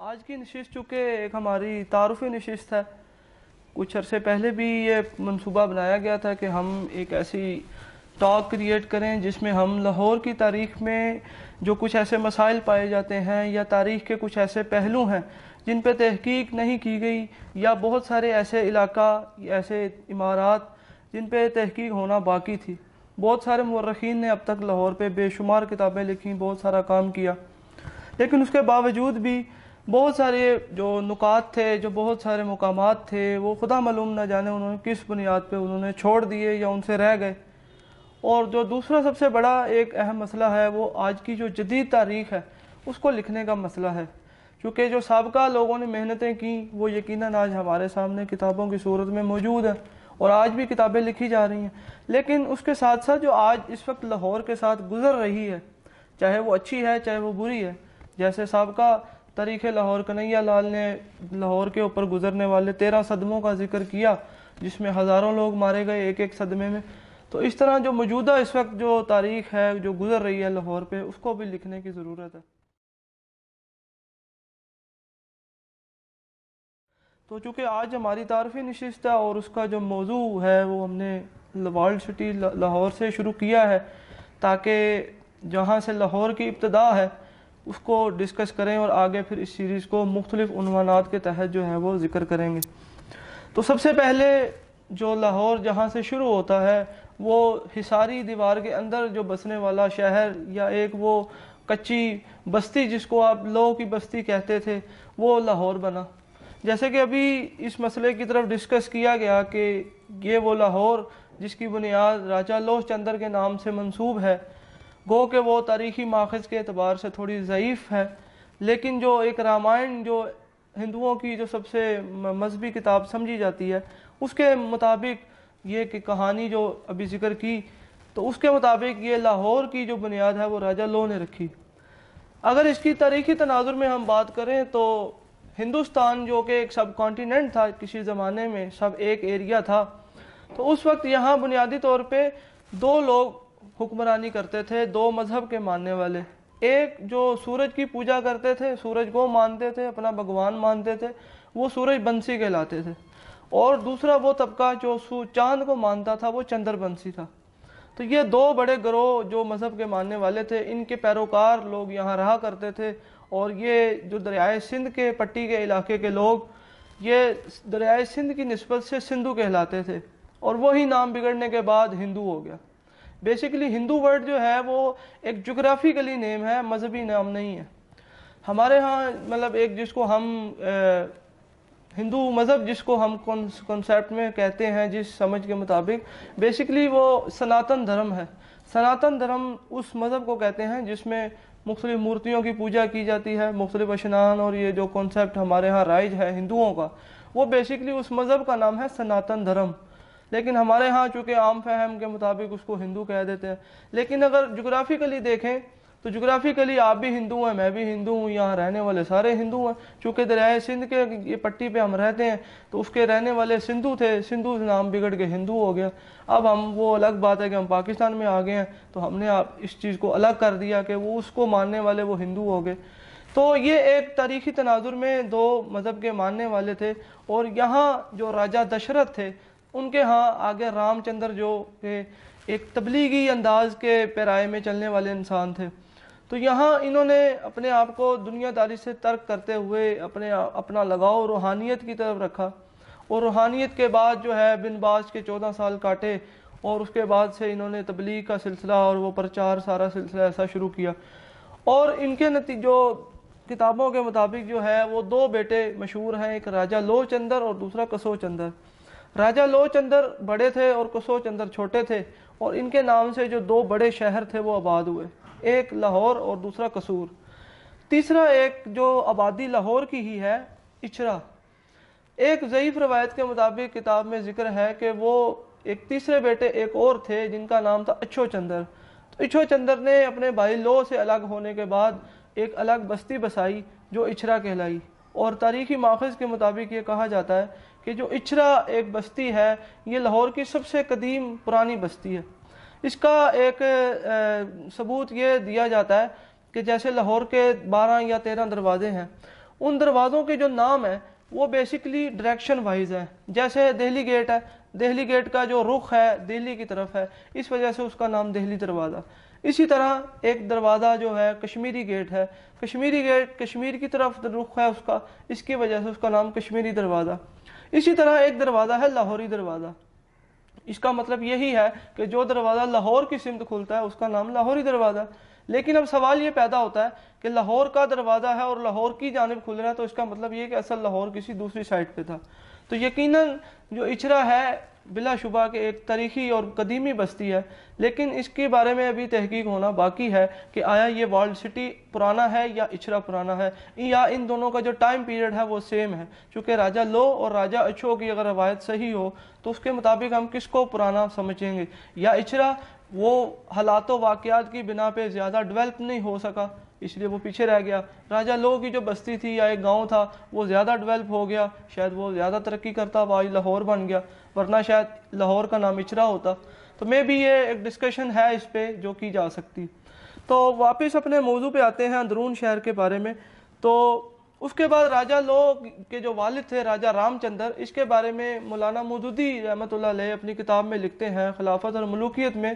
آج کی نشست چونکہ ایک ہماری تعارفی نشست ہے، کچھ عرصے پہلے بھی یہ منصوبہ بنایا گیا تھا کہ ہم ایک ایسی ٹاک کریٹ کریں جس میں ہم لاہور کی تاریخ میں جو کچھ ایسے مسائل پائے جاتے ہیں یا تاریخ کے کچھ ایسے پہلو ہیں جن پہ تحقیق نہیں کی گئی، یا بہت سارے ایسے علاقہ ایسے عمارات جن پہ تحقیق ہونا باقی تھی۔ بہت سارے مورخین نے اب تک لاہور پہ بے شمار کتابیں لکھیں، بہت سارا کام کیا، لیکن اس کے باوجود بھی بہت سارے جو نکات تھے، جو بہت سارے مقامات تھے، وہ خدا معلوم نہ جانے انہوں نے کس بنیاد پہ انہوں نے چھوڑ دیے یا ان سے رہ گئے۔ اور جو دوسرا سب سے بڑا ایک اہم مسئلہ ہے وہ آج کی جو جدید تاریخ ہے اس کو لکھنے کا مسئلہ ہے، کیونکہ جو سابقہ لوگوں نے محنتیں کیں وہ یقیناً آج ہمارے سامنے کتابوں کی صورت میں موجود ہیں اور آج بھی کتابیں لکھی جا رہی ہیں، لیکن اس کے ساتھ ساتھ جو آج اس وقت لاہور کے ساتھ گزر رہی ہے، چاہے وہ اچھی ہے چاہے وہ بری ہے، جیسے سابقہ تاریخ لاہور کنہیا لال نے لاہور کے اوپر گزرنے والے 13 صدموں کا ذکر کیا جس میں ہزاروں لوگ مارے گئے ایک ایک صدمے میں، تو اس طرح جو موجودہ اس وقت جو تاریخ ہے جو گزر رہی ہے لاہور پہ اس کو بھی لکھنے کی ضرورت ہے۔ تو چونکہ آج ہماری تعارفی نشست ہے اور اس کا جو موضوع ہے وہ ہم نے ورلڈ سٹی لاہور سے شروع کیا ہے تاکہ جہاں سے لاہور کی ابتدا ہے اس کو ڈسکس کریں اور آگے پھر اس سیریز کو مختلف عنوانات کے تحت جو ہے وہ ذکر کریں گے۔ تو سب سے پہلے جو لاہور جہاں سے شروع ہوتا ہے وہ حصاری دیوار کے اندر جو بسنے والا شہر یا ایک وہ کچی بستی جس کو آپ لوہ کی بستی کہتے تھے وہ لاہور بنا۔ جیسے کہ ابھی اس مسئلے کی طرف ڈسکس کیا گیا کہ یہ وہ لاہور جس کی بنیاد راجہ لوہ چندر کے نام سے منسوب ہے، گو کہ وہ تاریخی ماخذ کے اعتبار سے تھوڑی ضعیف ہے، لیکن جو ایک رامائن جو ہندوؤں کی جو سب سے مذہبی کتاب سمجھی جاتی ہے اس کے مطابق یہ کہ کہانی جو ابھی ذکر کی تو اس کے مطابق یہ لاہور کی جو بنیاد ہے وہ راجہ لوہ نے رکھی۔ اگر اس کی تاریخی تناظر میں ہم بات کریں تو ہندوستان جو کہ ایک سب کانٹیننٹ تھا کسی زمانے میں، سب ایک ایریا تھا، تو اس وقت یہاں بنیادی طور پہ دو لوگ حکمرانی کرتے تھے، دو مذہب کے ماننے والے، ایک جو سورج کی پوجا کرتے تھے، سورج کو مانتے تھے، اپنا بھگوان مانتے تھے، وہ سورج بنسی کہلاتے تھے، اور دوسرا وہ طبقہ جو چاند کو مانتا تھا وہ چندر بنسی تھا۔ تو یہ دو بڑے گروہ جو مذہب کے ماننے والے تھے، ان کے پیروکار لوگ یہاں رہا کرتے تھے، اور یہ جو دریائے سندھ کے پٹی کے علاقے کے لوگ یہ دریائے سندھ کی نسبت سے سندھو کہلاتے تھے، اور وہی نام بگڑنے کے بعد ہندو ہو گیا۔ بیسیکلی ہندو ورڈ جو ہے وہ ایک جغرافیکلی نیم ہے، مذہبی نام نہیں ہے۔ ہمارے ہاں مطلب ایک جس کو ہم ہندو مذہب جس کو ہم کنسیپٹ میں کہتے ہیں، جس سمجھ کے مطابق بیسیکلی وہ سناتن دھرم ہے۔ سناتن دھرم اس مذہب کو کہتے ہیں جس میں مختلف مورتیوں کی پوجا کی جاتی ہے، مختلف اشنان، اور یہ جو کنسیپٹ ہمارے ہاں رائج ہے ہندوؤں کا وہ بیسیکلی اس مذہب کا نام ہے سناتن دھرم، لیکن ہمارے ہاں چونکہ عام فہم کے مطابق اس کو ہندو کہہ دیتے ہیں۔ لیکن اگر جغرافیکلی دیکھیں تو جغرافیکلی آپ بھی ہندو ہیں، میں بھی ہندو ہوں، یہاں رہنے والے سارے ہندو ہیں، چونکہ دریائے سندھ کے یہ پٹی پہ ہم رہتے ہیں تو اس کے رہنے والے سندھو تھے، سندھو نام بگڑ کے ہندو ہو گیا۔ اب ہم وہ الگ بات ہے کہ ہم پاکستان میں آ گئے ہیں تو ہم نے اس چیز کو الگ کر دیا کہ وہ اس کو ماننے والے وہ ہندو ہو گئے۔ تو یہ ایک تاریخی تناظر میں دو مذہب کے ماننے والے تھے، اور یہاں جو راجہ دشرتھ تھے ان کے ہاں آگے رام چندر جو کہ ایک تبلیغی انداز کے پیرائے میں چلنے والے انسان تھے، تو یہاں انہوں نے اپنے آپ کو دنیا داری سے ترک کرتے ہوئے اپنا لگاؤ روحانیت کی طرف رکھا، اور روحانیت کے بعد جو ہے بن باز کے 14 سال کاٹے، اور اس کے بعد سے انہوں نے تبلیغ کا سلسلہ اور وہ پرچار سارا سلسلہ ایسا شروع کیا، اور ان کے نتیجوں کتابوں کے مطابق جو ہے وہ دو بیٹے مشہور ہیں، ایک راجہ لوہ چندر اور دوسرا کسو چندر۔ راجہ لوہ چندر بڑے تھے اور کسو چندر چھوٹے تھے، اور ان کے نام سے جو دو بڑے شہر تھے وہ آباد ہوئے، ایک لاہور اور دوسرا قصور۔ تیسرا ایک جو آبادی لاہور کی ہی ہے، اچھرا۔ ایک ضعیف روایت کے مطابق کتاب میں ذکر ہے کہ وہ ایک تیسرے بیٹے ایک اور تھے جن کا نام تھا اچھو چندر۔ تو اچھو چندر نے اپنے بھائی لوہ سے الگ ہونے کے بعد ایک الگ بستی بسائی جو اچھرا کہلائی، اور تاریخی ماخذ کے مطابق یہ کہا جاتا ہے کہ جو اچھرا ایک بستی ہے یہ لاہور کی سب سے قدیم پرانی بستی ہے۔ اس کا ایک ثبوت یہ دیا جاتا ہے کہ جیسے لاہور کے 12 یا 13 دروازے ہیں، ان دروازوں کے جو نام ہیں وہ بیسیکلی ڈائریکشن وائز ہے. جیسے دہلی گیٹ ہے، دہلی گیٹ کا جو رخ ہے دہلی کی طرف ہے، اس وجہ سے اس کا نام دہلی دروازہ. اسی طرح ایک دروازہ جو ہے کشمیری گیٹ ہے، کشمیری گیٹ کشمیر کی طرف رخ ہے اس کا، اس کی وجہ سے اس کا نام کشمیری دروازہ. اسی طرح ایک دروازہ ہے لاہوری دروازہ. اس کا مطلب یہی ہے کہ جو دروازہ لاہور کی سمت کھلتا ہے اس کا نام لاہوری دروازہ. لیکن اب سوال یہ پیدا ہوتا ہے کہ لاہور کا دروازہ ہے اور لاہور کی جانب کھل رہا ہے، تو اس کا مطلب یہ کہ اصل لاہور کسی دوسری سائٹ پہ تھا. تو یقیناً جو اچھرا ہے بلا شبہ کہ ایک تاریخی اور قدیمی بستی ہے، لیکن اس کے بارے میں ابھی تحقیق ہونا باقی ہے کہ آیا یہ وارلڈ سٹی پرانا ہے یا اچھرا پرانا ہے، یا ان دونوں کا جو ٹائم پیریڈ ہے وہ سیم ہے. چونکہ راجہ لو اور راجہ اچھو کی اگر روایت صحیح ہو تو اس کے مطابق ہم کس کو پرانا سمجھیں گے. یا اچھرا وہ حالات و واقعات کی بنا پہ زیادہ ڈیولپ نہیں ہو سکا اس لیے وہ پیچھے رہ گیا. راجہ لو کی جو بستی تھی یا ایک گاؤں تھا وہ زیادہ ڈیولپ ہو گیا، شاید وہ زیادہ ترقی کرتا، وہ آج لاہور بن گیا، ورنہ شاید لاہور کا نام اچھرا ہوتا. تو میں بھی یہ ایک ڈسکشن ہے اس پہ جو کی جا سکتی. تو واپس اپنے موضوع پہ آتے ہیں اندرون شہر کے بارے میں. تو اس کے بعد راجہ لو کے جو والد تھے راجہ رام چندر، اس کے بارے میں مولانا مودودی رحمۃ اللہ علیہ اپنی کتاب میں لکھتے ہیں خلافت اور ملوکیت میں.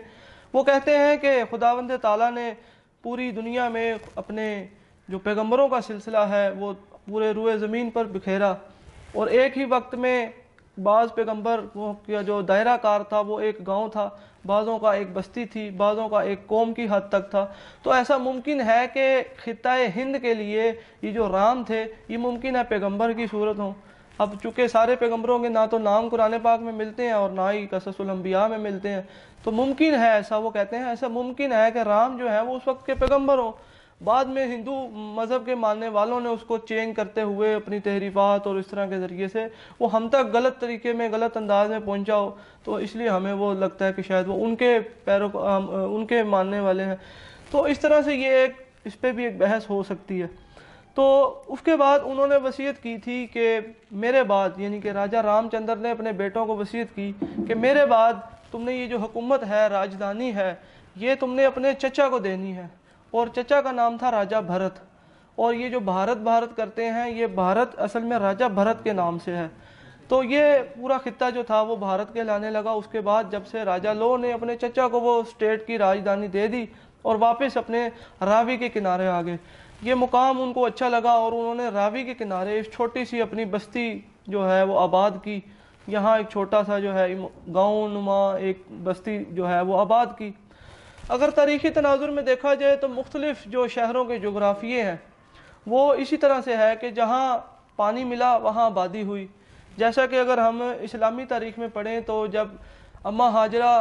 وہ کہتے ہیں کہ خداوند تعالیٰ نے پوری دنیا میں اپنے جو پیغمبروں کا سلسلہ ہے وہ پورے روئے زمین پر بکھیرا، اور ایک ہی وقت میں بعض پیغمبر کا جو دائرہ کار تھا وہ ایک گاؤں تھا، بعضوں کا ایک بستی تھی، بعضوں کا ایک قوم کی حد تک تھا. تو ایسا ممکن ہے کہ خطہ ہند کے لیے یہ جو رام تھے یہ ممکن ہے پیغمبر کی صورت ہوں. اب چونکہ سارے پیغمبروں کے نہ تو نام قرآن پاک میں ملتے ہیں اور نہ ہی قصص الانبیاء میں ملتے ہیں، تو ممکن ہے ایسا، وہ کہتے ہیں ایسا ممکن ہے کہ رام جو ہے وہ اس وقت کے پیغمبر ہوں. بعد میں ہندو مذہب کے ماننے والوں نے اس کو چینج کرتے ہوئے اپنی تحریفات اور اس طرح کے ذریعے سے وہ ہم تک غلط طریقے میں غلط انداز میں پہنچا ہو، تو اس لیے ہمیں وہ لگتا ہے کہ شاید وہ ان کے ان کے ماننے والے ہیں. تو اس طرح سے یہ ایک اس پہ بھی ایک بحث ہو سکتی ہے. تو اس کے بعد انہوں نے وصیت کی تھی کہ میرے بعد، یعنی کہ راجہ رام چندر نے اپنے بیٹوں کو وصیت کی کہ میرے بعد تم نے یہ جو حکومت ہے، راجدھانی ہے، یہ تم نے اپنے چچا کو دینی ہے. اور چچا کا نام تھا راجہ بھرت. اور یہ جو بھارت کرتے ہیں یہ بھارت اصل میں راجہ بھرت کے نام سے ہے. تو یہ پورا خطہ جو تھا وہ بھارت کے لانے لگا. اس کے بعد جب سے راجہ لو نے اپنے چچا کو وہ اسٹیٹ کی راجدھانی دے دی اور واپس اپنے راوی کے کنارے آ گئے، یہ مقام ان کو اچھا لگا اور انہوں نے راوی کے کنارے ایک چھوٹی سی اپنی بستی جو ہے وہ آباد کی. یہاں ایک چھوٹا سا جو ہے گاؤں نما ایک بستی جو ہے وہ آباد کی. اگر تاریخی تناظر میں دیکھا جائے تو مختلف جو شہروں کے جغرافیے ہیں وہ اسی طرح سے ہے کہ جہاں پانی ملا وہاں آبادی ہوئی. جیسا کہ اگر ہم اسلامی تاریخ میں پڑھیں تو جب اماں ہاجرہ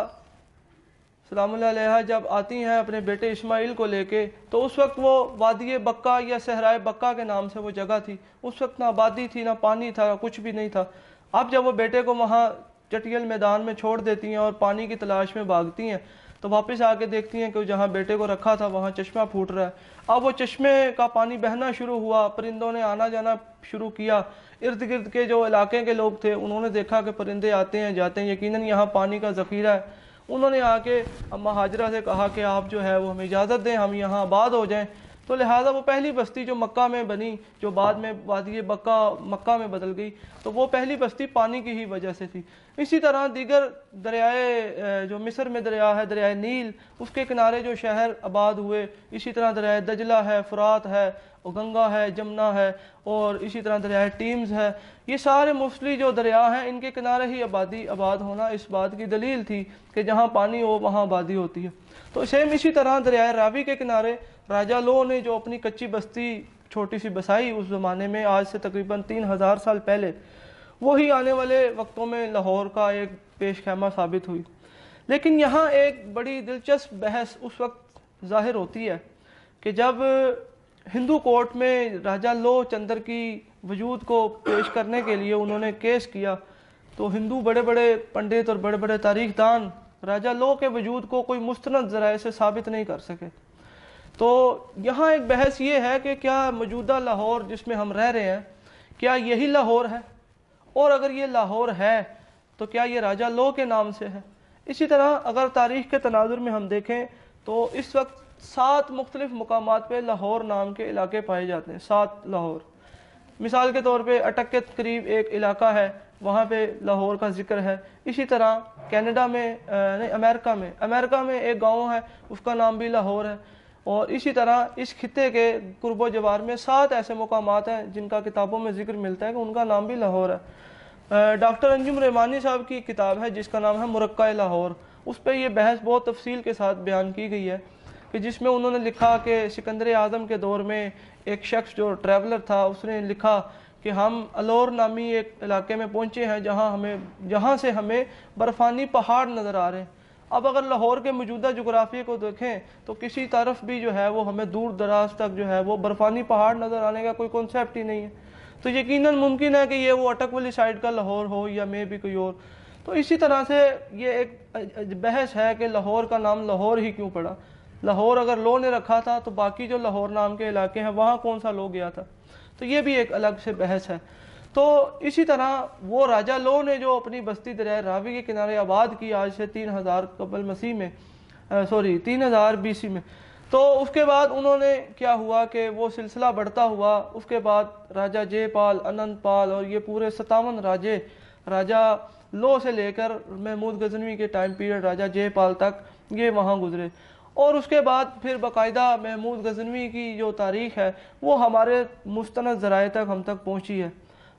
سلام اللہ علیہا جب آتی ہیں اپنے بیٹے اسماعیل کو لے کے، تو اس وقت وہ وادی بکا یا صحرائے بکا کے نام سے وہ جگہ تھی. اس وقت نہ آبادی تھی، نہ پانی تھا، کچھ بھی نہیں تھا. اب جب وہ بیٹے کو وہاں چٹیل میدان میں چھوڑ دیتی ہیں اور پانی کی تلاش میں بھاگتی ہیں تو واپس آ کے دیکھتی ہیں کہ جہاں بیٹے کو رکھا تھا وہاں چشمہ پھوٹ رہا ہے. اب وہ چشمے کا پانی بہنا شروع ہوا، پرندوں نے آنا جانا شروع کیا. ارد گرد کے جو علاقے کے لوگ تھے انہوں نے دیکھا کہ پرندے آتے ہیں جاتے ہیں، یقیناً یہاں پانی کا ذخیرہ ہے. انہوں نے آ کے اماں ہاجرہ سے کہا کہ آپ جو ہے وہ ہمیں اجازت دیں، ہم یہاں آباد ہو جائیں. تو لہٰذا وہ پہلی بستی جو مکہ میں بنی، جو بعد میں وادی بکا مکہ میں بدل گئی، تو وہ پہلی بستی پانی کی ہی وجہ سے تھی. اسی طرح دیگر دریائے جو مصر میں دریا ہے دریائے نیل، اس کے کنارے جو شہر آباد ہوئے. اسی طرح دریائے دجلہ ہے، فرات ہے، اور گنگا ہے، جمنا ہے، اور اسی طرح دریائے ٹیمز ہے. یہ سارے موسٹلی جو دریا ہیں ان کے کنارے ہی آباد ہونا اس بات کی دلیل تھی کہ جہاں پانی ہو وہاں آبادی ہوتی ہے. تو سیم اسی طرح دریائے راوی کے کنارے راجہ لو نے جو اپنی کچی بستی چھوٹی سی بسائی اس زمانے میں، آج سے تقریباً 3000 سال پہلے، وہی آنے والے وقتوں میں لاہور کا ایک پیش خیمہ ثابت ہوئی. لیکن یہاں ایک بڑی دلچسپ بحث اس وقت ظاہر ہوتی ہے کہ جب ہندو کورٹ میں راجہ لو چندر کی وجود کو پیش کرنے کے لیے انہوں نے کیس کیا، تو ہندو بڑے بڑے پنڈت اور بڑے بڑے تاریخ دان راجہ لو کے وجود کو کوئی مستند ذرائع سے ثابت نہیں کر سکے. تو یہاں ایک بحث یہ ہے کہ کیا موجودہ لاہور جس میں ہم رہ رہے ہیں کیا یہی لاہور ہے، اور اگر یہ لاہور ہے تو کیا یہ راجہ لو کے نام سے ہے. اسی طرح اگر تاریخ کے تناظر میں ہم دیکھیں تو اس وقت 7 مختلف مقامات پہ لاہور نام کے علاقے پائے جاتے ہیں. 7 لاہور. مثال کے طور پہ اٹک کے قریب ایک علاقہ ہے، وہاں پہ لاہور کا ذکر ہے. اسی طرح کینیڈا میں نہیں امریکہ میں ایک گاؤں ہے، اس کا نام بھی لاہور ہے. اور اسی طرح اس خطے کے قرب و جوار میں 7 ایسے مقامات ہیں جن کا کتابوں میں ذکر ملتا ہے کہ ان کا نام بھی لاہور ہے. ڈاکٹر انجم رحمانی صاحب کی کتاب ہے جس کا نام ہے مرقع لاہور، اس پہ یہ بحث بہت تفصیل کے ساتھ بیان کی گئی ہے کہ جس میں انہوں نے لکھا کہ سکندر اعظم کے دور میں ایک شخص جو ٹریولر تھا اس نے لکھا کہ ہم الور نامی ایک علاقے میں پہنچے ہیں جہاں سے ہمیں برفانی پہاڑ نظر آ رہے ہیں. اب اگر لاہور کے موجودہ جغرافیے کو دیکھیں تو کسی طرف بھی جو ہے وہ ہمیں دور دراز تک جو ہے وہ برفانی پہاڑ نظر آنے کا کوئی کنسیپٹ ہی نہیں ہے. تو یقیناً ممکن ہے کہ یہ وہ اٹک والی سائڈ کا لاہور ہو یا میں بھی کوئی اور. تو اسی طرح سے یہ ایک بحث ہے کہ لاہور کا نام لاہور ہی کیوں پڑا. لاہور اگر لو نے رکھا تھا تو باقی جو لاہور نام کے علاقے ہیں وہاں کون سا لو گیا تھا. تو یہ بھی ایک الگ سے بحث ہے. تو اسی طرح وہ راجہ لو نے جو اپنی بستی دریائے راوی کے کنارے آباد کی آج سے 3000 قبل مسیح میں 3000 BC میں. تو اس کے بعد انہوں نے کیا ہوا کہ وہ سلسلہ بڑھتا ہوا. اس کے بعد راجہ جے پال، اننت پال اور یہ پورے 57 راجہ لو سے لے کر محمود غزنوی کے ٹائم پیریڈ راجہ جے پال تک یہ وہاں گزرے. اور اس کے بعد پھر باقاعدہ محمود غزنوی کی جو تاریخ ہے وہ ہمارے مستند ذرائع تک ہم تک پہنچی ہے.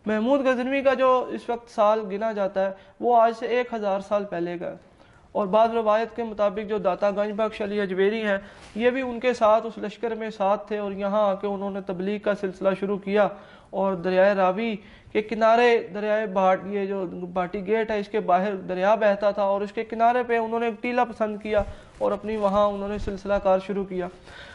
محمود غزنوی کا جو اس وقت سال گنا جاتا ہے وہ آج سے 1000 سال پہلے کا ہے. اور بعض روایت کے مطابق جو داتا گنج بخش علی اجویری ہیں یہ بھی ان کے ساتھ اس لشکر میں ساتھ تھے اور یہاں آ کے انہوں نے تبلیغ کا سلسلہ شروع کیا. اور دریائے راوی کے کنارے دریائے یہ جو بھاٹی گیٹ ہے اس کے باہر دریا بہتا تھا اور اس کے کنارے پہ انہوں نے ایک ٹیلہ پسند کیا اور اپنی وہاں انہوں نے سلسلہ کار شروع کیا.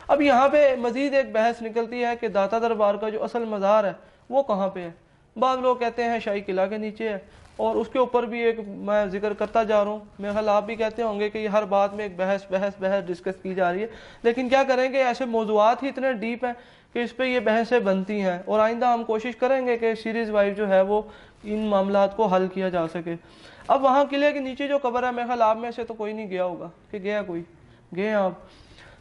اب یہاں پہ مزید ایک بحث نکلتی ہے کہ داتا دربار کا جو اصل مزار ہے وہ کہاں پہ ہے. بعض لوگ کہتے ہیں شاہی قلعہ کے نیچے ہے اور اس کے اوپر بھی ایک میں ذکر کرتا جا رہا ہوں. میرے خیال آپ بھی کہتے ہوں گے کہ یہ ہر بات میں ایک بحث ڈسکس کی جا رہی ہے. لیکن کیا کریں کہ ایسے موضوعات ہی اتنے ڈیپ ہیں کہ اس پہ یہ بحثیں بنتی ہیں اور آئندہ ہم کوشش کریں گے کہ سیریز وائز جو ہے وہ ان معاملات کو حل کیا جا سکے. اب وہاں قلعے کے نیچے جو قبر ہے میرے خیال آپ میں سے تو کوئی نہیں گیا ہوگا کہ گیا کوئی گئے آپ.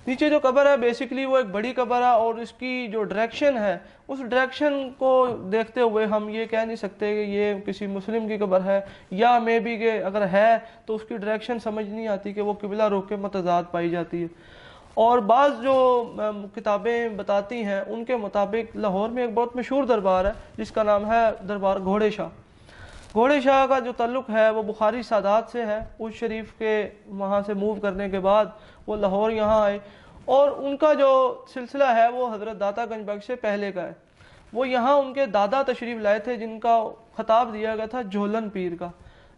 نیچے جو قبر ہے بیسیکلی وہ ایک بڑی قبر ہے اور اس کی جو ڈائریکشن ہے اس ڈائریکشن کو دیکھتے ہوئے ہم یہ کہہ نہیں سکتے کہ یہ کسی مسلم کی قبر ہے یا میں بھی کہ اگر ہے تو اس کی ڈائریکشن سمجھ نہیں آتی کہ وہ قبلہ رخ کے متضاد پائی جاتی ہے. اور بعض جو کتابیں بتاتی ہیں ان کے مطابق لاہور میں ایک بہت مشہور دربار ہے جس کا نام ہے دربار گھوڑے شاہ. گھوڑے شاہ کا جو تعلق ہے وہ بخاری سادات سے ہے. اس شریف کے وہاں سے موو کرنے کے بعد وہ لاہور یہاں آئے اور ان کا جو سلسلہ ہے وہ حضرت داتا گنج بخش سے پہلے کا ہے. وہ یہاں ان کے دادا تشریف لائے تھے جن کا خطاب دیا گیا تھا جھولن پیر کا.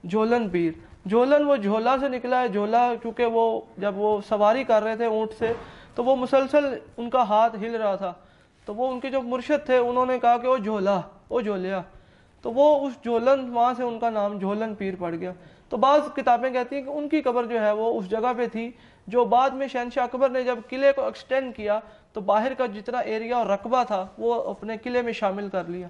جھولن پیر، جھولن وہ جھولا سے نکلا ہے. جھولا کیونکہ وہ جب وہ سواری کر رہے تھے اونٹ سے تو وہ مسلسل ان کا ہاتھ ہل رہا تھا تو وہ ان کے جو مرشد تھے انہوں نے کہا کہ وہ جھولا وہ جھولیا تو وہ اس جھولن وہاں سے ان کا نام جھولن پیر پڑ گیا. تو بعض کتابیں کہتی ہیں کہ ان کی قبر جو ہے وہ اس جگہ پہ تھی جو بعد میں شہنشاہ اکبر نے جب قلعے کو ایکسٹینڈ کیا تو باہر کا جتنا ایریا اور رقبہ تھا وہ اپنے قلعے میں شامل کر لیا.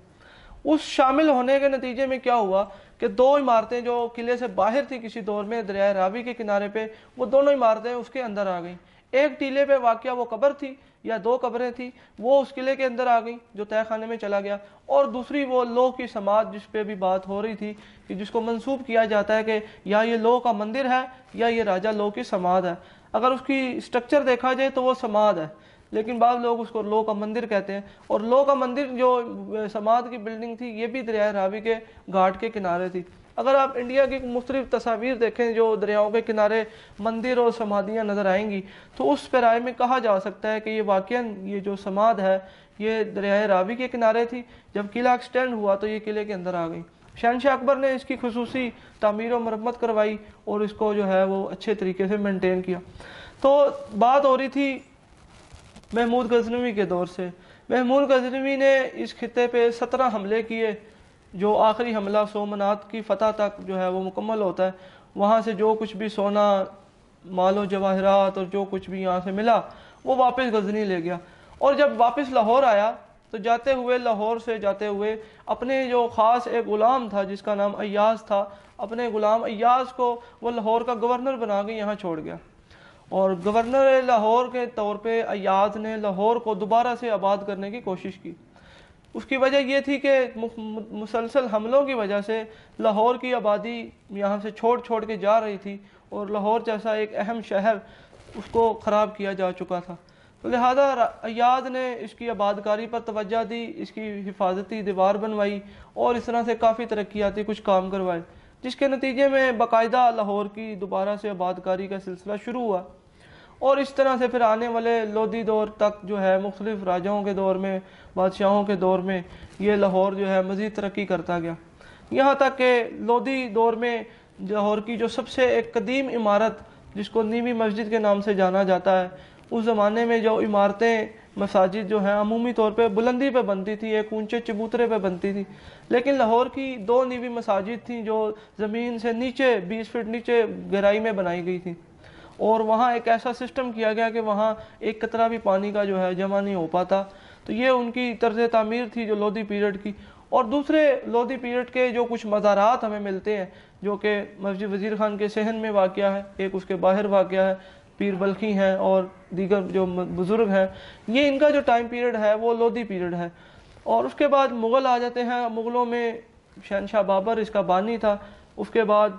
اس شامل ہونے کے نتیجے میں کیا ہوا کہ 2 عمارتیں جو قلعے سے باہر تھی کسی دور میں دریائے راوی کے کنارے پہ وہ دونوں عمارتیں اس کے اندر آ گئیں. ایک ٹیلے پہ واقعہ وہ قبر تھی یا 2 قبریں تھیں وہ اس قلعے کے اندر آ گئیں جو تہہ خانے میں چلا گیا. اور دوسری وہ لوہ کی سماعت جس پہ بھی بات ہو رہی تھی کہ جس کو منسوب کیا جاتا ہے کہ یا یہ لوہ کا مندر ہے یا یہ راجہ لوہ کی سماعت ہے. اگر اس کی سٹرکچر دیکھا جائے تو وہ سماعت ہے لیکن بعض لوگ اس کو لوہ کا مندر کہتے ہیں. اور لوہ کا مندر جو سماعت کی بلڈنگ تھی یہ بھی دریائے راوی کے گھاٹ کے کنارے تھی. اگر آپ انڈیا کی مختلف تصاویر دیکھیں جو دریاؤں کے کنارے مندر اور سمادھیاں نظر آئیں گی تو اس پیرائے میں کہا جا سکتا ہے کہ یہ واقعاً یہ جو سماعت ہے یہ دریائے راوی کے کنارے تھی. جب قلعہ ایکسٹینڈ ہوا تو یہ قلعے کے اندر آ گئی. شہنشاہ اکبر نے اس کی خصوصی تعمیر و مرمت کروائی اور اس کو جو ہے وہ اچھے طریقے سے مینٹین کیا. تو بات ہو رہی تھی محمود غزنوی کے دور سے. محمود غزنوی نے اس خطے پہ 17 حملے کیے جو آخری حملہ سومنات کی فتح تک جو ہے وہ مکمل ہوتا ہے. وہاں سے جو کچھ بھی سونا مال و جواہرات اور جو کچھ بھی یہاں سے ملا وہ واپس غزنی لے گیا. اور جب واپس لاہور آیا تو جاتے ہوئے لاہور سے جاتے ہوئے اپنے جو خاص ایک غلام تھا جس کا نام ایاز تھا اپنے غلام ایاز کو وہ لاہور کا گورنر بنا کے یہاں چھوڑ گیا. اور گورنر لاہور کے طور پہ ایاز نے لاہور کو دوبارہ سے آباد کرنے کی کوشش کی. اس کی وجہ یہ تھی کہ مسلسل حملوں کی وجہ سے لاہور کی آبادی یہاں سے چھوڑ چھوڑ کے جا رہی تھی، اور لاہور جیسا ایک اہم شہر اس کو خراب کیا جا چکا تھا۔ تو لہذا ایاد نے اس کی آبادکاری پر توجہ دی، اس کی حفاظتی دیوار بنوائی، اور اس طرح سے کافی ترقیاتی کچھ کام کروائے، جس کے نتیجے میں باقاعدہ لاہور کی دوبارہ سے آبادکاری کا سلسلہ شروع ہوا۔ اور اس طرح سے پھر آنے والے لودھی دور تک جو ہے مختلف راجاؤں کے دور میں، بادشاہوں کے دور میں، یہ لاہور جو ہے مزید ترقی کرتا گیا، یہاں تک کہ لودھی دور میں لاہور کی جو سب سے ایک قدیم عمارت جس کو نیوی مسجد کے نام سے جانا جاتا ہے، اس زمانے میں جو عمارتیں مساجد جو ہیں عمومی طور پہ بلندی پہ بنتی تھی، ایک اونچے چبوترے پہ بنتی تھی، لیکن لاہور کی 2 نیوی مساجد تھیں جو زمین سے نیچے 20 فٹ نیچے گہرائی میں بنائی گئی تھی، اور وہاں ایک ایسا سسٹم کیا گیا کہ وہاں ایک قطرہ بھی پانی کا جو ہے جمع نہیں ہو پاتا۔ تو یہ ان کی طرز تعمیر تھی جو لودھی پیریڈ کی۔ اور دوسرے لودھی پیریڈ کے جو کچھ مزارات ہمیں ملتے ہیں، جو کہ مسجد وزیر خان کے صحن میں واقع ہے، ایک اس کے باہر واقع ہے، پیر بلخی ہیں اور دیگر جو بزرگ ہیں، یہ ان کا جو ٹائم پیریڈ ہے وہ لودھی پیریڈ ہے۔ اور اس کے بعد مغل آ جاتے ہیں، مغلوں میں شہنشاہ بابر اس کا بانی تھا۔ اس کے بعد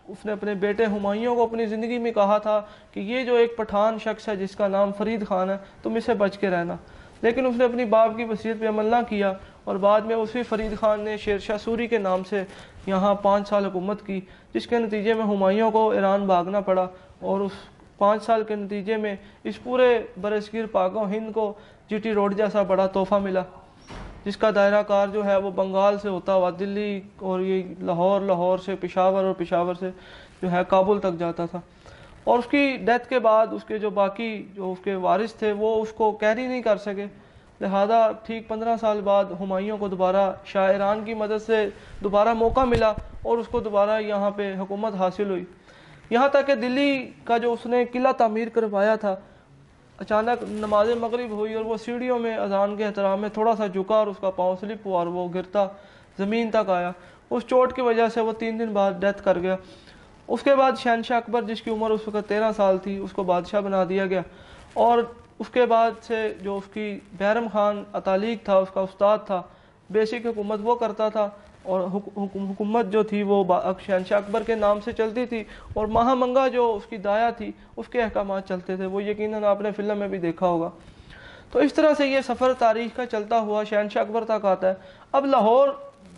اس نے اپنے بیٹے ہمایوں کو اپنی زندگی میں کہا تھا کہ یہ جو ایک پٹھان شخص ہے جس کا نام فرید خان ہے، تم اس سے بچ کے رہنا، لیکن اس نے اپنی باپ کی وصیت پہ عمل نہ کیا، اور بعد میں اسی فرید خان نے شیر شاہ سوری کے نام سے یہاں 5 سال حکومت کی، جس کے نتیجے میں ہمایوں کو ایران بھاگنا پڑا، اور اس 5 سال کے نتیجے میں اس پورے برصغیر پاک و ہند کو جی ٹی روڈ جیسا بڑا تحفہ ملا، جس کا دائرہ کار جو ہے وہ بنگال سے ہوتا ہوا دلی اور یہ لاہور، لاہور سے پشاور، اور پشاور سے جو ہے کابل تک جاتا تھا۔ اور اس کی ڈیتھ کے بعد اس کے جو باقی جو اس کے وارث تھے وہ اس کو کیری نہیں کر سکے، لہذا ٹھیک 15 سال بعد ہمایوں کو دوبارہ شاہ ایران کی مدد سے دوبارہ موقع ملا، اور اس کو دوبارہ یہاں پہ حکومت حاصل ہوئی، یہاں تک کہ دلی کا جو اس نے قلعہ تعمیر کروایا تھا، اچانک نماز مغرب ہوئی اور وہ سیڑھیوں میں اذان کے احترام میں تھوڑا سا جھکا اور اس کا پاؤں سلپ ہوا اور وہ گرتا زمین تک آیا، اس چوٹ کی وجہ سے وہ 3 دن بعد ڈیتھ کر گیا۔ اس کے بعد شہنشاہ اکبر جس کی عمر اس وقت 13 سال تھی، اس کو بادشاہ بنا دیا گیا، اور اس کے بعد سے جو اس کی بیرم خان اتالیق تھا، اس کا استاد تھا، بیسک حکومت وہ کرتا تھا، اور حکومت جو تھی وہ شہنشاہ اکبر کے نام سے چلتی تھی، اور مہا منگا جو اس کی دایا تھی اس کے احکامات چلتے تھے، وہ یقیناً آپ نے فلم میں بھی دیکھا ہوگا۔ تو اس طرح سے یہ سفر تاریخ کا چلتا ہوا شہنشاہ اکبر تک آتا ہے۔ اب لاہور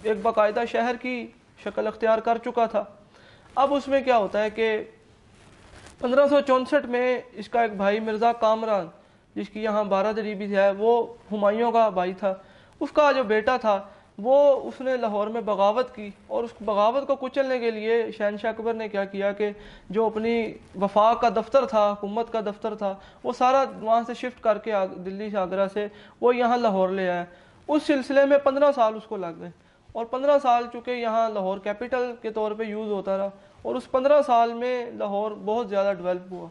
ایک باقاعدہ شہر کی شکل اختیار کر چکا تھا۔ اب اس میں کیا ہوتا ہے کہ 1564 میں اس کا ایک بھائی مرزا کامران، جس کی یہاں بارادری بھی ہے، وہ ہمایوں کا بھائی تھا، اس کا جو بیٹا تھا وہ اس نے لاہور میں بغاوت کی، اور اس بغاوت کو کچلنے کے لیے شہنشاہ اکبر نے کیا کیا کہ جو اپنی وفاق کا دفتر تھا، حکومت کا دفتر تھا، وہ سارا وہاں سے شفٹ کر کے دلی سے آگرہ سے وہ یہاں لاہور لے آیا۔ اس سلسلے میں 15 سال اس کو لگ گئے، اور 15 سال چونکہ یہاں لاہور کیپٹل کے طور پہ یوز ہوتا رہا، اور اس 15 سال میں لاہور بہت زیادہ ڈیولپ ہوا،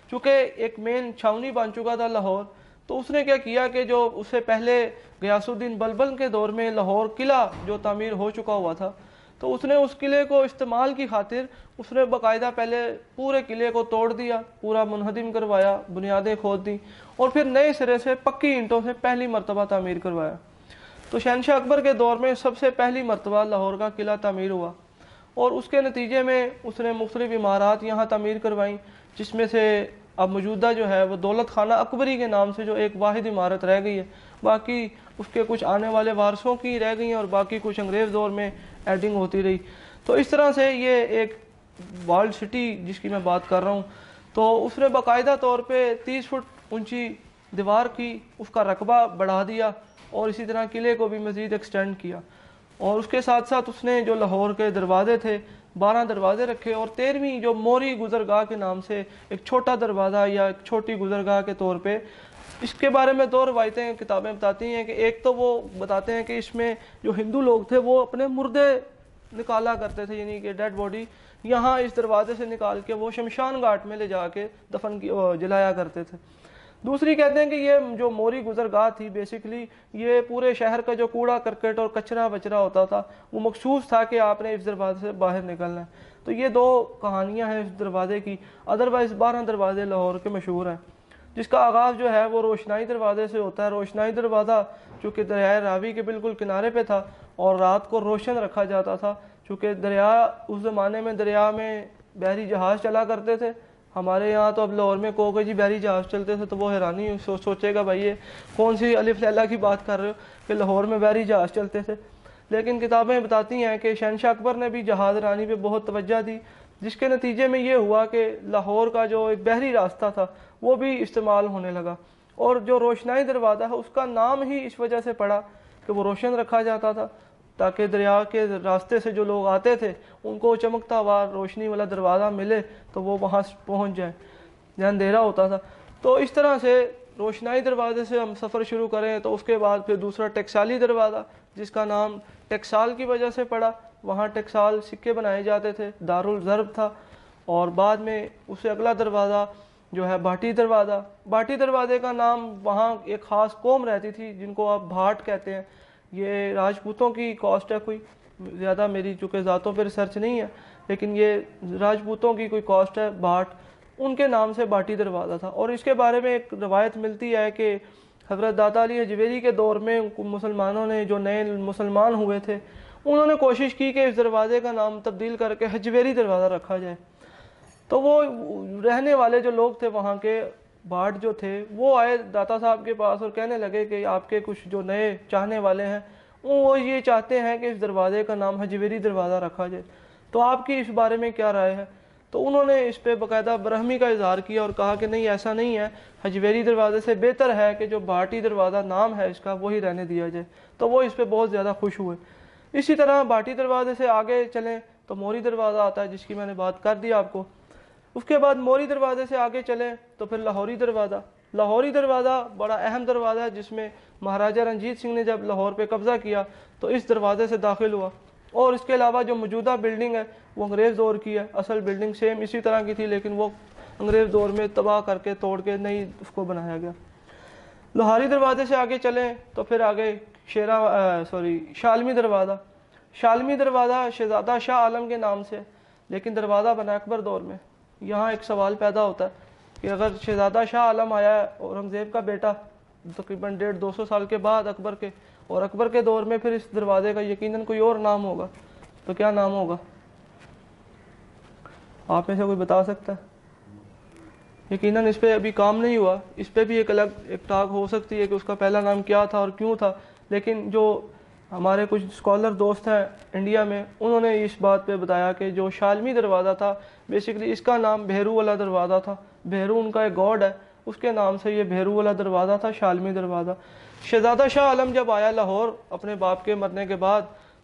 چونکہ ایک مین چھاونی بن چکا تھا لاہور۔ تو اس نے کیا کیا کہ جو اس سے پہلے غیاث الدین بلبل کے دور میں لاہور قلعہ جو تعمیر ہو چکا ہوا تھا، تو اس نے اس قلعے کو استعمال کی خاطر اس نے باقاعدہ پہلے پورے قلعے کو توڑ دیا، پورا منہدم کروایا، بنیادیں کھود دیں، اور پھر نئے سرے سے پکی اینٹوں سے پہلی مرتبہ تعمیر کروایا۔ تو شہنشاہ اکبر کے دور میں سب سے پہلی مرتبہ لاہور کا قلعہ تعمیر ہوا، اور اس کے نتیجے میں اس نے مختلف عمارات یہاں تعمیر کروائیں، جس میں سے اب موجودہ جو ہے وہ دولت خانہ اکبری کے نام سے جو ایک واحد عمارت رہ گئی ہے، باقی اس کے کچھ آنے والے وارثوں کی رہ گئی ہیں، اور باقی کچھ انگریز دور میں ایڈنگ ہوتی رہی۔ تو اس طرح سے یہ ایک والڈ سٹی جس کی میں بات کر رہا ہوں، تو اس نے باقاعدہ طور پہ 30 فٹ اونچی دیوار کی، اس کا رقبہ بڑھا دیا، اور اسی طرح قلعے کو بھی مزید ایکسٹینڈ کیا، اور اس کے ساتھ ساتھ اس نے جو لاہور کے دروازے تھے 12 دروازے رکھے، اور 13ویں جو موری گزرگاہ کے نام سے ایک چھوٹا دروازہ یا ایک چھوٹی گزرگاہ کے طور پہ، اس کے بارے میں 2 روایتیں کتابیں بتاتی ہیں کہ ایک تو وہ بتاتے ہیں کہ اس میں جو ہندو لوگ تھے وہ اپنے مردے نکالا کرتے تھے، یعنی کہ ڈیڈ باڈی یہاں اس دروازے سے نکال کے وہ شمشان گھاٹ میں لے جا کے جلایا کرتے تھے۔ دوسری کہتے ہیں کہ یہ جو موری گزرگاہ تھی بیسیکلی یہ پورے شہر کا جو کوڑا کرکٹ اور کچرا وچرا ہوتا تھا وہ مخصوص تھا کہ آپ نے اس دروازے سے باہر نکلنا ہے۔ تو یہ 2 کہانیاں ہیں اس دروازے کی، ادروائز 12 دروازے لاہور کے مشہور ہیں۔ جس کا آغاز جو ہے وہ روشنائی دروازے سے ہوتا ہے۔ روشنائی دروازہ چونکہ دریائے راوی کے بالکل کنارے پہ تھا اور رات کو روشن رکھا جاتا تھا، چونکہ دریا اس زمانے میں دریا میں بحری جہاز چلا کرتے تھے۔ ہمارے یہاں تو اب لاہور میں کہو کہ جی بحری جہاز چلتے تھے تو وہ حیرانی سوچے گا بھائی یہ کون سی الف لیلا کی بات کر رہے ہو کہ لاہور میں بحری جہاز چلتے تھے۔ لیکن کتابیں بتاتی ہیں کہ شہنشاہ اکبر نے بھی جہاز رانی پہ بہت توجہ دی، جس کے نتیجے میں یہ ہوا کہ لاہور کا جو ایک بحری راستہ تھا وہ بھی استعمال ہونے لگا، اور جو روشنائی دروازہ ہے اس کا نام ہی اس وجہ سے پڑا کہ وہ روشن رکھا جاتا تھا تاکہ دریا کے راستے سے جو لوگ آتے تھے ان کو چمکتا ہوا روشنی والا دروازہ ملے تو وہ وہاں پہنچ جائیں جہاں اندھیرا ہوتا تھا۔ تو اس طرح سے روشنائی دروازے سے ہم سفر شروع کریں تو اس کے بعد پھر دوسرا ٹکسالی دروازہ، جس کا نام ٹکسال کی وجہ سے پڑا۔ وہاں ٹکسال سکے بنائے جاتے تھے، دارالضرب تھا، اور بعد میں اس سے اگلا دروازہ جو ہے بھاٹی دروازہ۔ بھاٹی دروازے کا نام وہاں ایک خاص قوم رہتی تھی جن کو آپ بھاٹ کہتے ہیں، یہ راجپوتوں کی کاسٹ ہے، کوئی زیادہ میری چونکہ ذاتوں پہ ریسرچ نہیں ہے لیکن یہ راجپوتوں کی کوئی کاسٹ ہے بھاٹ، ان کے نام سے بھاٹی دروازہ تھا۔ اور اس کے بارے میں ایک روایت ملتی ہے کہ حضرت داتا علی حجویری کے دور میں مسلمانوں نے جو نئے مسلمان ہوئے تھے انہوں نے کوشش کی کہ اس دروازے کا نام تبدیل کر کے حجویری دروازہ رکھا جائے، تو وہ رہنے والے جو لوگ تھے وہاں کے بھاٹ جو تھے وہ آئے داتا صاحب کے پاس اور کہنے لگے کہ آپ کے کچھ جو نئے چاہنے والے ہیں وہ یہ چاہتے ہیں کہ اس دروازے کا نام حجویری دروازہ رکھا جائے، تو آپ کی اس بارے میں کیا رائے ہے؟ تو انہوں نے اس پہ باقاعدہ برہمی کا اظہار کیا اور کہا کہ نہیں، ایسا نہیں ہے، حجویری دروازے سے بہتر ہے کہ جو بھاٹی دروازہ نام ہے اس کا وہی رہنے دیا جائے۔ تو وہ اس پہ بہت زیادہ خوش ہوئے۔ اسی طرح بھاٹی دروازے سے آگے چلیں تو موری دروازہ آتا ہے جس کی میں نے بات کر دی آپ کو۔ اس کے بعد موری دروازے سے آگے چلیں تو پھر لاہوری دروازہ۔ لاہوری دروازہ بڑا اہم دروازہ ہے جس میں مہاراجہ رنجیت سنگھ نے جب لاہور پہ قبضہ کیا تو اس دروازے سے داخل ہوا، اور اس کے علاوہ جو موجودہ بلڈنگ ہے وہ انگریز دور کی ہے، اصل بلڈنگ سیم اسی طرح کی تھی لیکن وہ انگریز دور میں تباہ کر کے توڑ کے نئی اس کو بنایا گیا۔ لوہاری دروازے سے آگے چلیں تو پھر آگے شالمی دروازہ۔ شالمی دروازہ شہزادہ شاہ عالم کے نام سے، لیکن دروازہ بنا اکبر دور میں۔ یہاں ایک سوال پیدا ہوتا ہے کہ اگر شہزادہ شاہ عالم آیا ہے اورنگزیب کا بیٹا تقریباً 150-200 سال کے بعد اکبر کے، اور اکبر کے دور میں پھر اس دروازے کا یقیناً کوئی اور نام ہوگا، تو کیا نام ہوگا؟ آپ میں سے کوئی بتا سکتا ہے؟ یقیناً اس پہ ابھی کام نہیں ہوا، اس پہ بھی ایک الگ ایک ٹاک ہو سکتی ہے کہ اس کا پہلا نام کیا تھا اور کیوں تھا، لیکن جو ہمارے کچھ اسکالر دوست ہیں انڈیا میں انہوں نے اس بات پہ بتایا کہ جو شالمی دروازہ تھا بیسیکلی اس کا نام بھیرو والا دروازہ تھا، بھیرو ان کا ایک گاڈ ہے، اس کے نام سے یہ بھیرو والا دروازہ تھا، شالمی دروازہ۔ شہزادہ شاہ عالم جب آیا لاہور اپنے باپ کے مرنے کے بعد،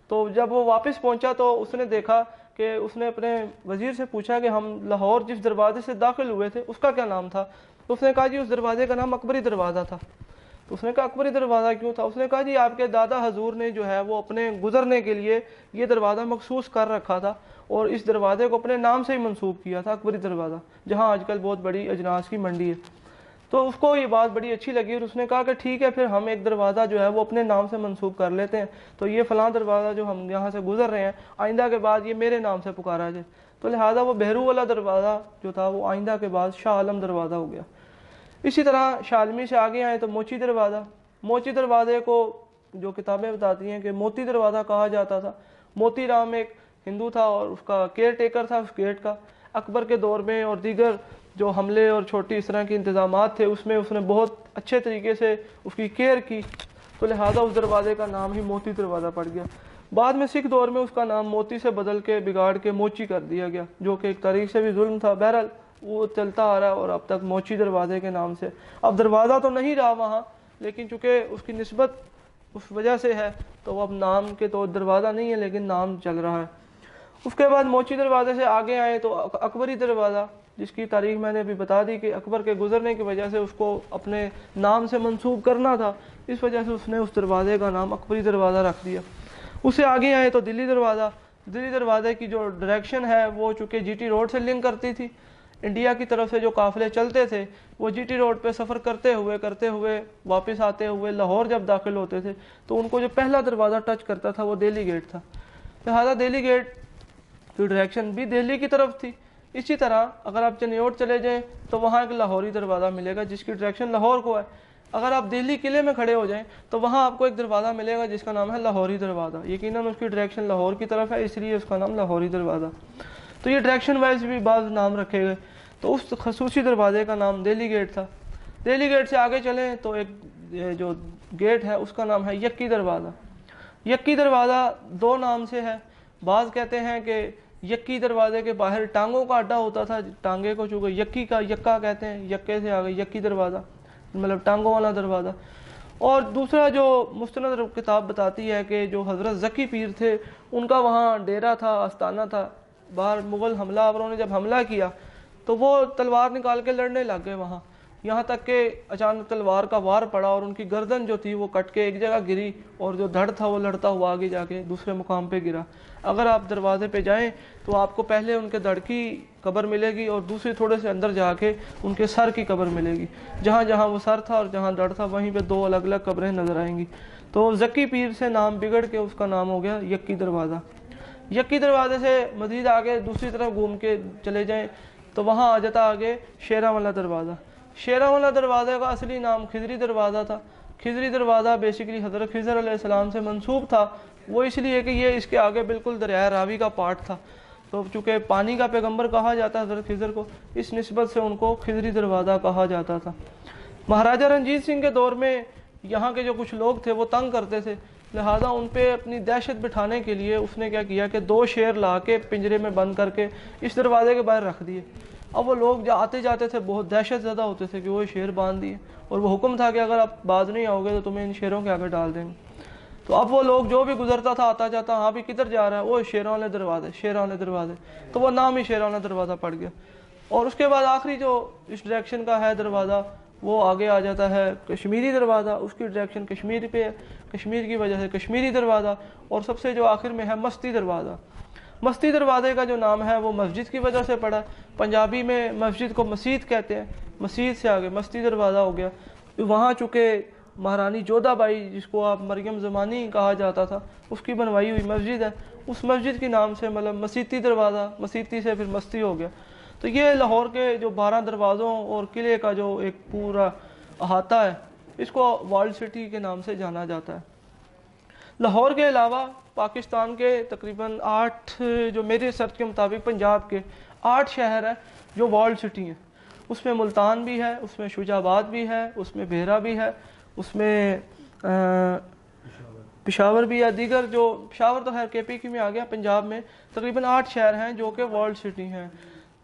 تو جب وہ واپس پہنچا تو اس نے دیکھا کہ اس نے اپنے وزیر سے پوچھا کہ ہم لاہور جس دروازے سے داخل ہوئے تھے اس کا کیا نام تھا؟ تو اس نے کہا جی اس دروازے کا نام اکبری دروازہ تھا۔ تو اس نے کہا اکبری دروازہ کیوں تھا؟ اس نے کہا جی آپ کے دادا حضور نے جو ہے وہ اپنے گزرنے کے لیے یہ دروازہ مخصوص کر رکھا تھا اور اس دروازے کو اپنے نام سے ہی منسوب کیا تھا، اکبری دروازہ، جہاں آج کل بہت بڑی اجناس کی منڈی ہے۔ تو اس کو یہ بات بڑی اچھی لگی اور اس نے کہا کہ ٹھیک ہے پھر ہم ایک دروازہ جو ہے وہ اپنے نام سے منسوب کر لیتے ہیں، تو یہ فلاں دروازہ جو ہم یہاں سے گزر رہے ہیں آئندہ کے بعد یہ میرے نام سے پکارا جائے، تو لہٰذا وہ بہرو والا دروازہ جو تھا وہ آئندہ کے بعد شاہ عالم دروازہ ہو گیا۔ اسی طرح شالمی سے آگے آئے تو موچی دروازہ۔ موچی دروازے کو جو کتابیں بتاتی ہیں کہ موتی دروازہ کہا جاتا تھا۔ موتی رام ایک ہندو تھا اور اس کا کیئر ٹیکر تھا اس گیٹ کا۔ اکبر کے دور میں اور دیگر جو حملے اور چھوٹی اس طرح کے انتظامات تھے اس میں اس نے بہت اچھے طریقے سے اس کی کیئر کی، تو لہٰذا اس دروازے کا نام ہی موتی دروازہ پڑ گیا۔ بعد میں سکھ دور میں اس کا نام موتی سے بدل کے بگاڑ کے موچی کر دیا گیا، جو کہ ایک تاریخ سے بھی ظلم تھا، بہرحال وہ چلتا آ رہا ہے اور اب تک موچی دروازے کے نام سے۔ اب دروازہ تو نہیں رہا وہاں، لیکن چونکہ اس کی نسبت اس وجہ سے ہے تو وہ اب نام کے تو دروازہ نہیں ہے لیکن نام چل رہا ہے۔ اس کے بعد موچی دروازے سے آگے آئے تو اکبری دروازہ، جس کی تاریخ میں نے ابھی بتا دی کہ اکبر کے گزرنے کی وجہ سے اس کو اپنے نام سے منسوب کرنا تھا، اس وجہ سے اس نے اس دروازے کا نام اکبری دروازہ رکھ دیا۔ اس سے آگے آئے تو دلی دروازہ۔ دلی دروازے کی جو ڈائریکشن ہے وہ چونکہ جی ٹی روڈ سے لنک کرتی تھی، انڈیا کی طرف سے جو قافلے چلتے تھے وہ جی ٹی روڈ پہ سفر کرتے ہوئے واپس آتے ہوئے لاہور جب داخل ہوتے تھے تو ان کو جو پہلا دروازہ ٹچ کرتا تھا وہ دہلی گیٹ تھا، لہٰذا دہلی گیٹ کی ڈائریکشن بھی دہلی کی طرف تھی، اسی طرح اگر آپ چنیوٹ چلے جائیں تو وہاں ایک لاہوری دروازہ ملے گا جس کی ڈائریکشن لاہور کو ہے. اگر آپ دہلی قلعے میں کھڑے ہو جائیں تو وہاں آپ کو ایک دروازہ ملے گا جس کا نام ہے لاہوری دروازہ. یقیناً اس کی ڈائریکشن لاہور کی طرف ہے، اس لیے اس کا نام لاہوری دروازہ. تو یہ ڈائریکشن وائز بھی بعض نام رکھے گئے. تو اس خصوصی دروازے کا نام دہلی گیٹ تھا. دہلی گیٹ سے آگے چلیں تو ایک جو گیٹ ہے اس کا نام ہے یکی دروازہ. یکی دروازہ دو نام سے ہے. بعض کہتے ہیں کہ یکی دروازے کے باہر ٹانگوں کا اڈا ہوتا تھا، ٹانگے کو چونکہ یکی کا یکا کہتے ہیں، یکے سے آگے یکی دروازہ مطلب ٹانگوں والا دروازہ. اور دوسرا جو مستند کتاب بتاتی ہے کہ جو حضرت ذکی پیر تھے ان کا وہاں ڈیرا تھا، آستانہ تھا. باہر مغل حملہ آوروں نے جب حملہ کیا تو وہ تلوار نکال کے لڑنے لگ گئے وہاں، یہاں تک کہ اچانک تلوار کا وار پڑا اور ان کی گردن جو تھی وہ کٹ کے ایک جگہ گری اور جو دھڑ تھا وہ لڑتا ہوا آگے جا کے دوسرے مقام پہ گرا. اگر آپ دروازے پہ جائیں تو آپ کو پہلے ان کے دھڑ کی قبر ملے گی اور دوسری تھوڑے سے اندر جا کے ان کے سر کی قبر ملے گی. جہاں جہاں وہ سر تھا اور جہاں دھڑ تھا وہیں پہ دو الگ الگ قبریں نظر آئیں گی. تو ذکی پیر سے نام بگڑ کے اس کا نام ہو گیا یکی دروازہ. یکی دروازے سے مزید آگے دوسری طرف گھوم کے چلے جائیں تو وہاں آ جاتا آگے شیراں والا دروازہ. شیراں والا دروازے کا اصلی نام خضری دروازہ تھا. خضری دروازہ بیسیکلی حضرت خضر علیہ السلام سے منسوب تھا. وہ اس لیے کہ یہ اس کے آگے بالکل دریائے راوی کا پارٹ تھا، تو چونکہ پانی کا پیغمبر کہا جاتا ہے حضرت خضر کو، اس نسبت سے ان کو خضری دروازہ کہا جاتا تھا. مہاراجہ رنجیت سنگھ کے دور میں یہاں کے جو کچھ لوگ تھے وہ تنگ کرتے تھے، لہذا ان پہ اپنی دہشت بٹھانے کے لیے اس نے کیا کیا کہ 2 شیر لا کے پنجرے میں بند کر کے اس دروازے کے باہر رکھ دیے. اب وہ لوگ جو آتے جاتے تھے بہت دہشت زدہ ہوتے تھے کہ وہ شیر باندھ دیے، اور وہ حکم تھا کہ اگر آپ باز نہیں آؤ گے تو تمہیں ان شیروں کے آگے ڈال دیں گے. تو اب وہ لوگ جو بھی گزرتا تھا آتا جاتا ہاں بھی کدھر جا رہا ہے، وہ شیروں والے دروازے شیروں والے دروازے، تو وہ نام ہی شیروں والا دروازہ پڑ گیا. اور اس کے بعد آخری جو اس ڈائریکشن کا ہے دروازہ وہ آگے آ جاتا ہے کشمیری دروازہ. اس کی ڈائریکشن کشمیر پہ ہے، کشمیر کی وجہ سے کشمیری دروازہ. اور سب سے جو آخر میں ہے مستی دروازہ. مستی دروازے کا جو نام ہے وہ مسجد کی وجہ سے پڑا. پنجابی میں مسجد کو مسجد کہتے ہیں، مسجد سے آگے مستی دروازہ ہو گیا. وہاں چونکہ مہارانی جودھا بائی جس کو آپ مریم زمانی کہا جاتا تھا اس کی بنوائی ہوئی مسجد ہے، اس مسجد کے نام سے مطلب مسیتی دروازہ، مسیتی سے پھر مستی ہو گیا. تو یہ لاہور کے جو 12 دروازوں اور قلعے کا جو ایک پورا احاطہ ہے اس کو ورلڈ سٹی کے نام سے جانا جاتا ہے. لاہور کے علاوہ پاکستان کے تقریباً 8 جو میرے ریسرچ کے مطابق پنجاب کے 8 شہر ہیں جو ورلڈ سٹی ہیں. اس میں ملتان بھی ہے، اس میں شجاع آباد بھی ہے، اس میں بحیرہ بھی ہے، اس میں پشاور بھی ہے. دیگر جو پشاور تو خیر کے پی کی میں آ گیا، پنجاب میں تقریباً 8 شہر ہیں جو کہ ورلڈ سٹی ہیں.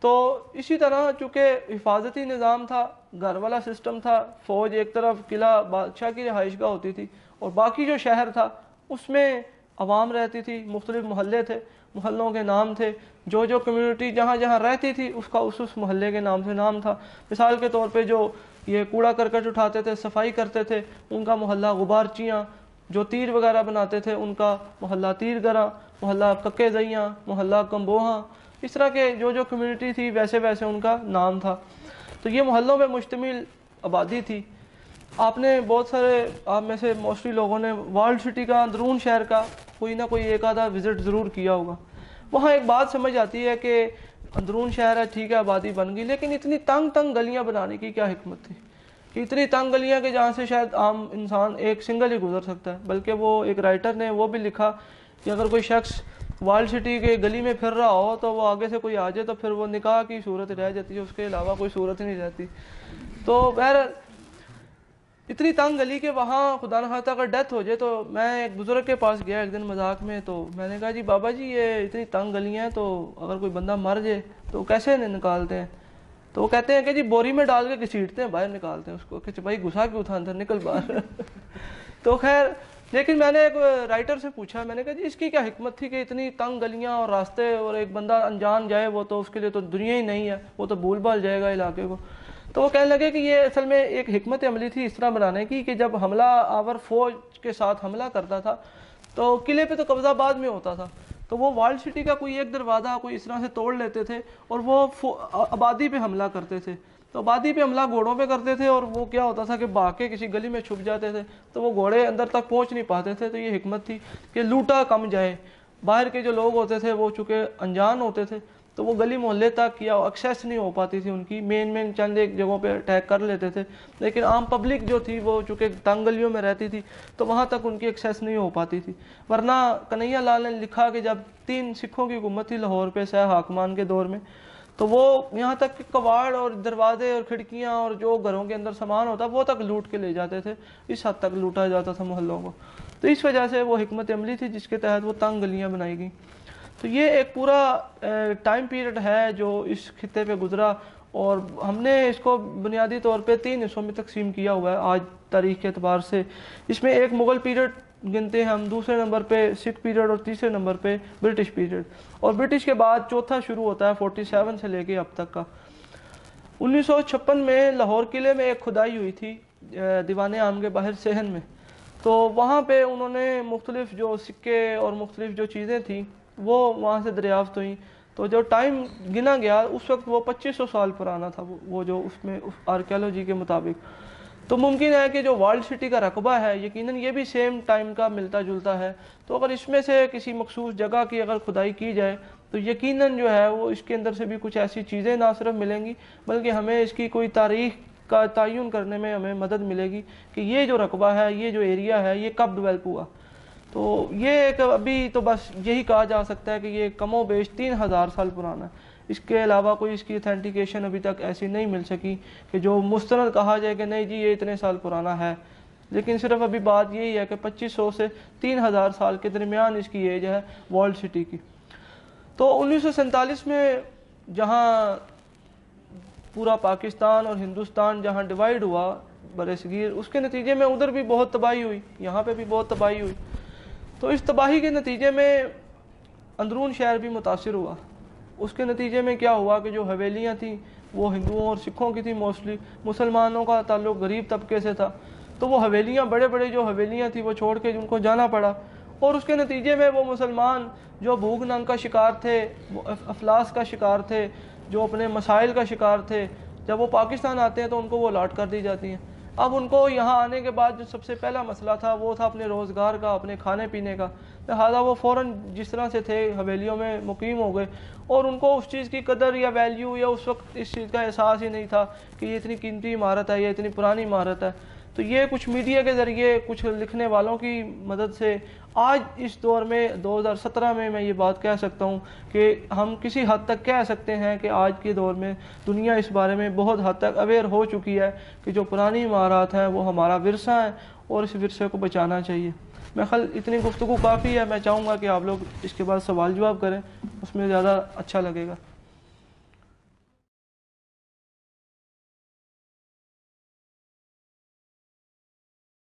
تو اسی طرح چونکہ حفاظتی نظام تھا، گھر والا سسٹم تھا، فوج ایک طرف، قلعہ بادشاہ کی رہائش گاہ ہوتی تھی، اور باقی جو شہر تھا اس میں عوام رہتی تھی، مختلف محلے تھے، محلوں کے نام تھے، جو جو کمیونٹی جہاں جہاں رہتی تھی اس کا اس محلے کے نام سے نام تھا. مثال کے طور پہ جو یہ کوڑا کرکٹ اٹھاتے تھے، صفائی کرتے تھے، ان کا محلہ غبارچیاں. جو تیر وغیرہ بناتے تھے ان کا محلہ تیر گراں، محلہ ککے زئیاں، محلہ کمبوہاں. اس طرح کے جو جو کمیونٹی تھی ویسے ویسے ان کا نام تھا. تو یہ محلوں میں مشتمل آبادی تھی. آپ نے بہت سارے آپ میں سے موسٹلی لوگوں نے ورلڈ سٹی کا اندرون شہر کا کوئی نہ کوئی ایک آدھا وزٹ ضرور کیا ہوگا. وہاں ایک بات سمجھ آتی ہے کہ اندرون شہر ہے، ٹھیک ہے آبادی بن گئی، لیکن اتنی تنگ تنگ گلیاں بنانے کی کیا حکمت تھی کہ اتنی تنگ گلیاں کہ جہاں سے شاید عام انسان ایک سنگل ہی گزر سکتا ہے. بلکہ وہ ایک رائٹر نے وہ بھی لکھا کہ اگر کوئی شخص ورلڈ سٹی کے گلی میں پھر رہا ہو تو وہ آگے سے کوئی آ جائے تو پھر وہ نکاح کی صورت رہ جاتی ہے، اس کے علاوہ کوئی صورت ہی نہیں رہتی. تو بہرحال اتنی تنگ گلی کہ وہاں خدا نخواستہ اگر ڈیتھ ہو جائے. تو میں ایک بزرگ کے پاس گیا ایک دن مذاق میں، تو میں نے کہا جی بابا جی یہ اتنی تنگ گلیاں ہیں تو اگر کوئی بندہ مر جائے تو کیسے نکالتے ہیں؟ تو وہ کہتے ہیں کہ جی بوری میں ڈال کے گھسیٹتے ہیں، باہر نکالتے ہیں اس کو کہ بھائی گھسا کیوں تھا اندر، نکل باہر. تو خیر لیکن میں نے ایک رائٹر سے پوچھا، میں نے کہا جی اس کی کیا حکمت تھی کہ اتنی تنگ گلیاں اور راستے، اور ایک بندہ انجان جائے وہ تو اس کے لیے تو دنیا ہی نہیں ہے، وہ تو بھول بھال جائے گا علاقے کو. تو وہ کہنے لگے کہ یہ اصل میں ایک حکمت عملی تھی اس طرح بنانے کی کہ جب حملہ آور فوج کے ساتھ حملہ کرتا تھا تو قلعے پہ تو قبضہ بعد میں ہوتا تھا، تو وہ ورلڈ سٹی کا کوئی ایک دروازہ کوئی اس طرح سے توڑ لیتے تھے اور وہ آبادی پہ حملہ کرتے تھے. تو آبادی پہ حملہ گھوڑوں پہ کرتے تھے، اور وہ کیا ہوتا تھا کہ بھاگ کے کسی گلی میں چھپ جاتے تھے تو وہ گھوڑے اندر تک پہنچ نہیں پاتے تھے. تو یہ حکمت تھی کہ لوٹا کم جائے. باہر کے جو لوگ ہوتے تھے وہ چونکہ انجان ہوتے تھے تو وہ گلی محلے تک یا ایکسیس نہیں ہو پاتی تھی ان کی، مین چند ایک جگہوں پہ اٹیک کر لیتے تھے، لیکن عام پبلک جو تھی وہ چونکہ تنگ گلیوں میں رہتی تھی تو وہاں تک ان کی ایکسیس نہیں ہو پاتی تھی۔ ورنہ کنہیا لال نے لکھا کہ جب 3 سکھوں کی حکومت تھی لاہور پہ سہ حاکمان کے دور میں، تو وہ یہاں تک کہ کباڑ اور دروازے اور کھڑکیاں اور جو گھروں کے اندر سامان ہوتا وہ تک لوٹ کے لے جاتے تھے، اس حد تک لوٹا جاتا تھا محلوں کو۔ تو اس وجہ سے وہ حکمت عملی تھی جس کے تحت وہ تنگ گلیاں بنائی گئیں۔ تو یہ ایک پورا ٹائم پیریڈ ہے جو اس خطے پہ گزرا، اور ہم نے اس کو بنیادی طور پہ 3 حصوں میں تقسیم کیا ہوا ہے آج تاریخ کے اعتبار سے۔ اس میں ایک مغل پیریڈ گنتے ہیں ہم، دوسرے نمبر پہ سکھ پیریڈ، اور تیسرے نمبر پہ برٹش پیریڈ، اور برٹش کے بعد چوتھا شروع ہوتا ہے 47 سے لے کے اب تک کا۔ 1956 میں لاہور قلعے میں ایک کھدائی ہوئی تھی دیوان عام کے باہر صحن میں، تو وہاں پہ انہوں نے مختلف جو سکے اور مختلف جو چیزیں تھیں وہ وہاں سے دریافت ہوئیں۔ تو جو ٹائم گنا گیا اس وقت وہ 2500 سال پرانا تھا، وہ جو اس میں آرکیالوجی کے مطابق۔ تو ممکن ہے کہ جو ورلڈ سٹی کا رقبہ ہے یقیناً یہ بھی سیم ٹائم کا ملتا جلتا ہے، تو اگر اس میں سے کسی مخصوص جگہ کی اگر کھدائی کی جائے تو یقیناً جو ہے وہ اس کے اندر سے بھی کچھ ایسی چیزیں نہ صرف ملیں گی بلکہ ہمیں اس کی کوئی تاریخ کا تعین کرنے میں ہمیں مدد ملے گی کہ یہ جو رقبہ ہے، یہ جو ایریا ہے، یہ کب ڈیولپ ہوا۔ تو یہ ایک ابھی تو بس یہی کہا جا سکتا ہے کہ یہ کم و بیش 3000 سال پرانا ہے، اس کے علاوہ کوئی اس کی اتھینٹیکیشن ابھی تک ایسی نہیں مل سکی کہ جو مستند کہا جائے کہ نہیں جی یہ اتنے سال پرانا ہے۔ لیکن صرف ابھی بات یہی ہے کہ 2500 سے 3000 سال کے درمیان اس کی ایج ہے ورلڈ سٹی کی۔ تو 1947 میں جہاں پورا پاکستان اور ہندوستان جہاں ڈیوائیڈ ہوا بر صغیر، اس کے نتیجے میں ادھر بھی بہت تباہی ہوئی، یہاں پہ بھی بہت تباہی ہوئی۔ تو اس تباہی کے نتیجے میں اندرون شہر بھی متاثر ہوا۔ اس کے نتیجے میں کیا ہوا کہ جو حویلیاں تھیں وہ ہندوؤں اور سکھوں کی تھیں، موسٹلی مسلمانوں کا تعلق غریب طبقے سے تھا، تو وہ حویلیاں بڑے بڑے جو حویلیاں تھیں وہ چھوڑ کے ان کو جانا پڑا، اور اس کے نتیجے میں وہ مسلمان جو بھوک ننگ کا شکار تھے، وہ افلاس کا شکار تھے، جو اپنے مسائل کا شکار تھے، جب وہ پاکستان آتے ہیں تو ان کو وہ الاٹ کر دی جاتی ہیں۔ اب ان کو یہاں آنے کے بعد جو سب سے پہلا مسئلہ تھا وہ تھا اپنے روزگار کا، اپنے کھانے پینے کا، لہٰذا وہ فوراً جس طرح سے تھے حویلیوں میں مقیم ہو گئے، اور ان کو اس چیز کی قدر یا ویلیو یا اس وقت اس چیز کا احساس ہی نہیں تھا کہ یہ اتنی قیمتی عمارت ہے، یہ اتنی پرانی عمارت ہے۔ تو یہ کچھ میڈیا کے ذریعے، کچھ لکھنے والوں کی مدد سے آج اس دور میں 2017 میں یہ بات کہہ سکتا ہوں کہ ہم کسی حد تک کہہ سکتے ہیں کہ آج کے دور میں دنیا اس بارے میں بہت حد تک اویئر ہو چکی ہے کہ جو پرانی عمارات ہیں وہ ہمارا ورثہ ہے اور اس ورثے کو بچانا چاہیے۔ میں اتنی گفتگو کافی ہے، میں چاہوں گا کہ آپ لوگ اس کے بعد سوال جواب کریں، اس میں زیادہ اچھا لگے گا۔